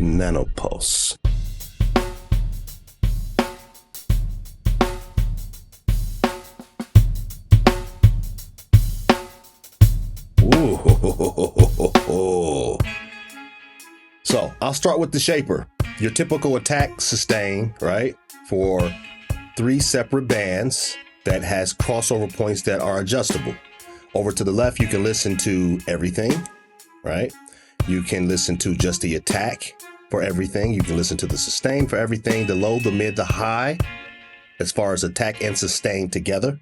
Nanopulse. Ooh. So I'll start with the shaper. Your typical attack sustain, right? For 3 separate bands that has crossover points that are adjustable. Over to the left, you can listen to everything, right? You can listen to just the attack for everything. You can listen to the sustain for everything, the low, the mid, the high, as far as attack and sustain together.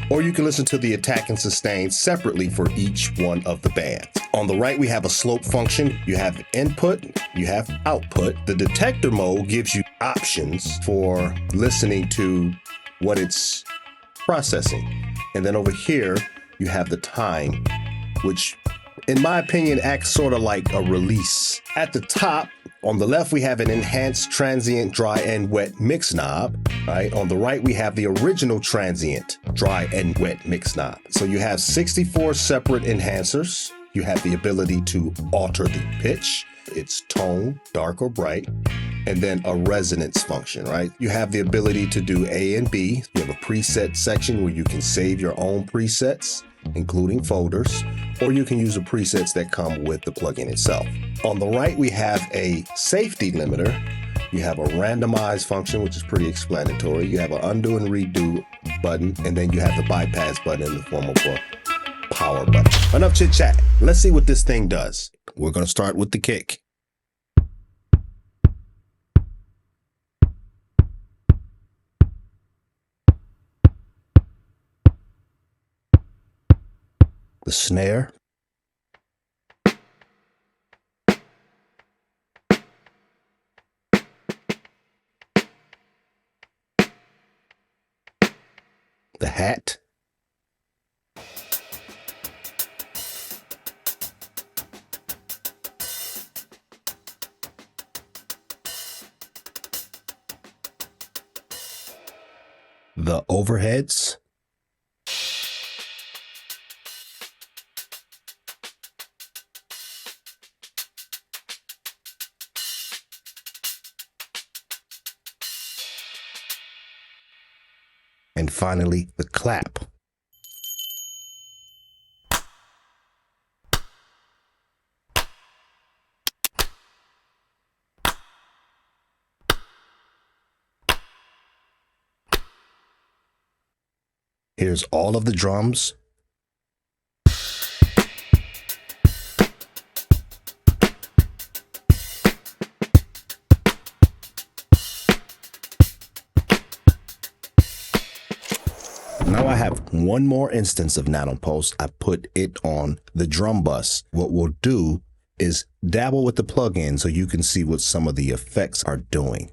Or you can listen to the attack and sustain separately for each one of the bands. On the right, we have a slope function. You have input, you have output. The detector mode gives you options for listening to what it's processing. And then over here, you have the time, which in my opinion acts sort of like a release. At the top, on the left, we have an enhanced transient dry and wet mix knob, right? On the right, we have the original transient dry and wet mix knob. So you have 64 separate enhancers. You have the ability to alter the pitch, its tone, dark or bright, and then a resonance function, right? You have the ability to do A and B. You have a preset section where you can save your own presets, including folders, or you can use the presets that come with the plugin itself. On the right, we have a safety limiter. You have a randomize function, which is pretty explanatory. You have an undo and redo button, and then you have the bypass button in the form of a power button. Enough chit chat. Let's see what this thing does. We're going to start with the kick. The snare. The hat. The overheads. And finally, the clap. Here's all of the drums. Now I have one more instance of Nanopulse. I put it on the drum bus. What we'll do is dabble with the plugin so you can see what some of the effects are doing.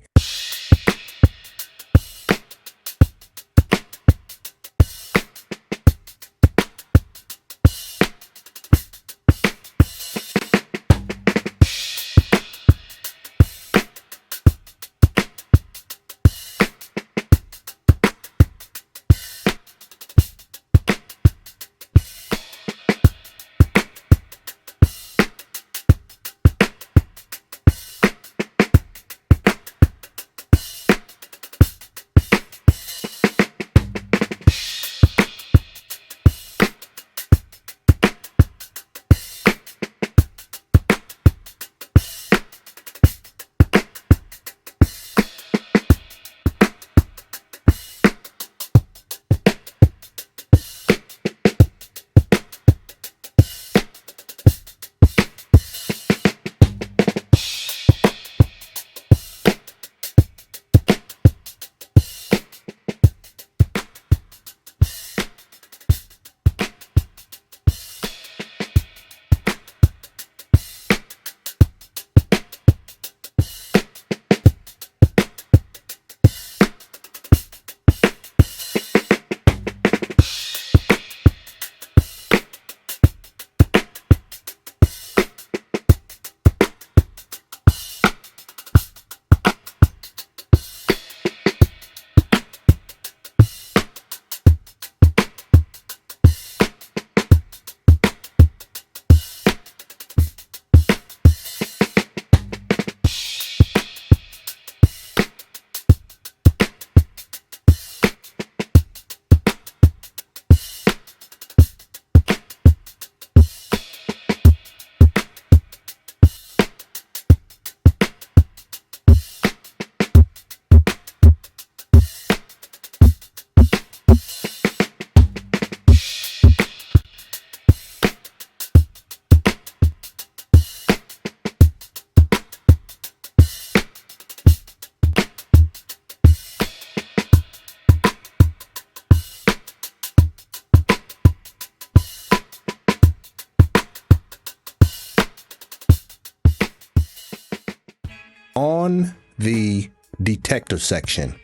On the detector section,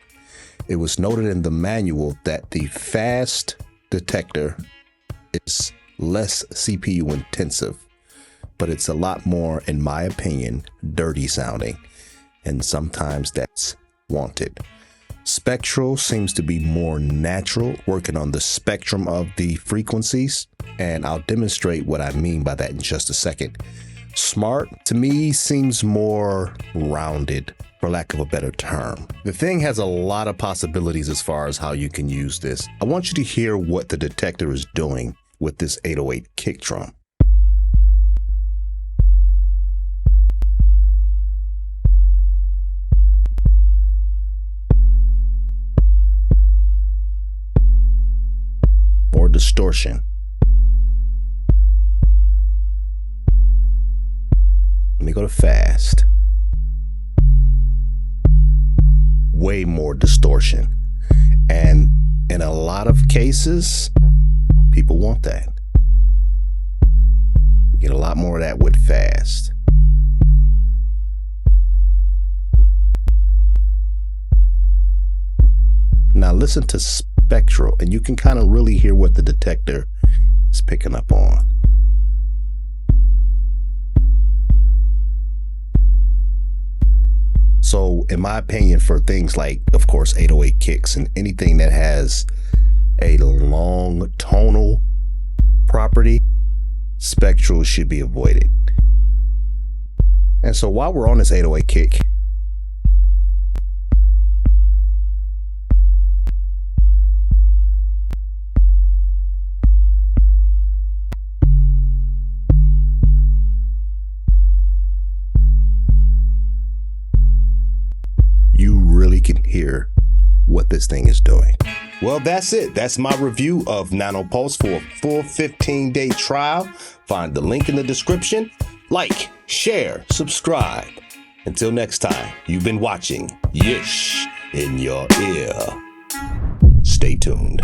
it was noted in the manual that the fast detector is less CPU intensive, but it's a lot more, in my opinion, dirty sounding, and sometimes that's wanted. Spectral seems to be more natural, working on the spectrum of the frequencies, and I'll demonstrate what I mean by that in just a second. Smart, to me, seems more rounded, for lack of a better term. The thing has a lot of possibilities as far as how you can use this. I want you to hear what the Detector is doing with this 808 kick drum. Or distortion. Let me go to fast. Way more distortion. And in a lot of cases, people want that. You get a lot more of that with fast. Now listen to spectral, and you can kind of really hear what the Detector is picking up on. So in my opinion, for things like, of course, 808 kicks and anything that has a long tonal property, spectral should be avoided. And so while we're on this 808 kick, you really can hear what this thing is doing. Well, that's it. That's my review of Nanopulse for a full 15-day trial. Find the link in the description. Like, share, subscribe. Until next time, you've been watching Yish in your ear. Stay tuned.